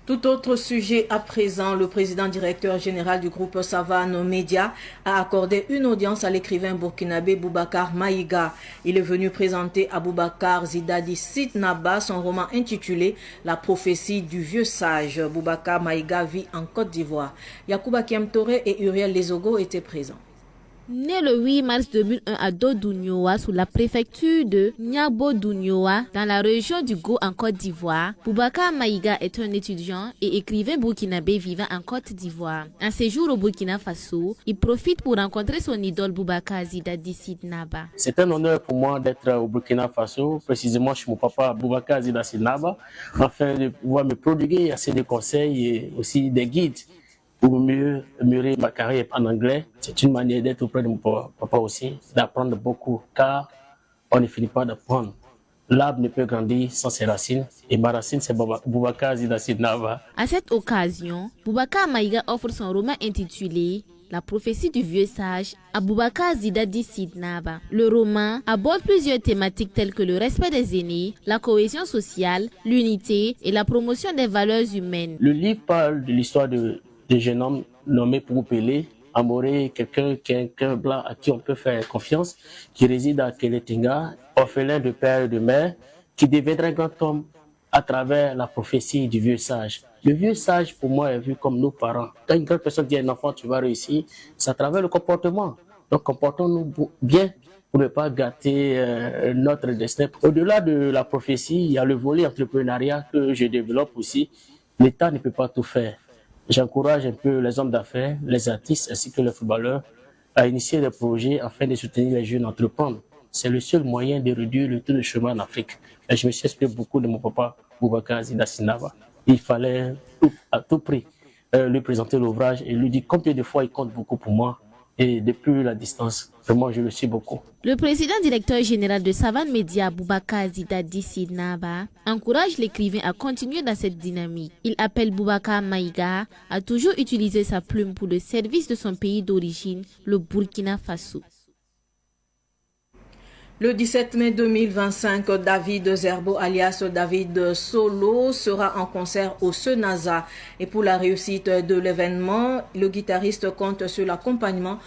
Tout autre sujet à présent, le président directeur général du groupe Savane Média a accordé une audience à l'écrivain burkinabé Boubacar Maïga. Il est venu présenter à Boubacar Zidadi Sitnaba son roman intitulé La prophétie du vieux sage. Boubacar Maïga vit en Côte d'Ivoire. Yacouba Kiamtore et Uriel Lesogo étaient présents. Né le 8 mars 2001 à Dodounioa, sous la préfecture de Niabo-Dounioa, dans la région du Go en Côte d'Ivoire, Boubacar Maïga est un étudiant et écrivain burkinabé vivant en Côte d'Ivoire. En séjour au Burkina Faso, il profite pour rencontrer son idole Boubacar Zidadi Sitnaba. C'est un honneur pour moi d'être au Burkina Faso, précisément chez mon papa Boubacar Zidadi Sitnaba, afin de pouvoir me prodiguer assez de conseils et aussi des guides pour mieux mûrir ma carrière en anglais. C'est une manière d'être auprès de mon papa aussi, d'apprendre beaucoup, car on ne finit pas d'apprendre. L'arbre ne peut grandir sans ses racines, et ma racine c'est Boubacar Zidadi Sitnaba. À cette occasion, Boubacar Maïga offre son roman intitulé La prophétie du vieux sage à Boubacar Zidadi Sitnaba. Le roman aborde plusieurs thématiques telles que le respect des aînés, la cohésion sociale, l'unité et la promotion des valeurs humaines. Le livre parle de l'histoire de jeune homme nommé Poupélé, Amoré, quelqu'un qui a un cœur blanc à qui on peut faire confiance, qui réside à Kélétinga, orphelin de père et de mère, qui deviendra un grand homme à travers la prophétie du vieux sage. Le vieux sage, pour moi, est vu comme nos parents. Quand une grande personne dit à un enfant, tu vas réussir, c'est à travers le comportement. Donc, comportons-nous bien pour ne pas gâter notre destin. Au-delà de la prophétie, il y a le volet entrepreneuriat que je développe aussi. L'État ne peut pas tout faire. J'encourage un peu les hommes d'affaires, les artistes ainsi que les footballeurs à initier des projets afin de soutenir les jeunes entreprendre. C'est le seul moyen de réduire le taux de chômage en Afrique. Et je me suis inspiré beaucoup de mon papa Boubacar Zidadi Sitnaba. Il fallait à tout prix lui présenter l'ouvrage et lui dire combien de fois il compte beaucoup pour moi. Et depuis la distance, vraiment, je le suis beaucoup. Le président directeur général de Savane Média, Boubacar Zidadi Sitnaba, encourage l'écrivain à continuer dans cette dynamique. Il appelle Boubacar Maïga à toujours utiliser sa plume pour le service de son pays d'origine, le Burkina Faso. Le 17 mai 2025, David Zerbo alias David Solo sera en concert au Senaza. Et pour la réussite de l'événement, le guitariste compte sur l'accompagnement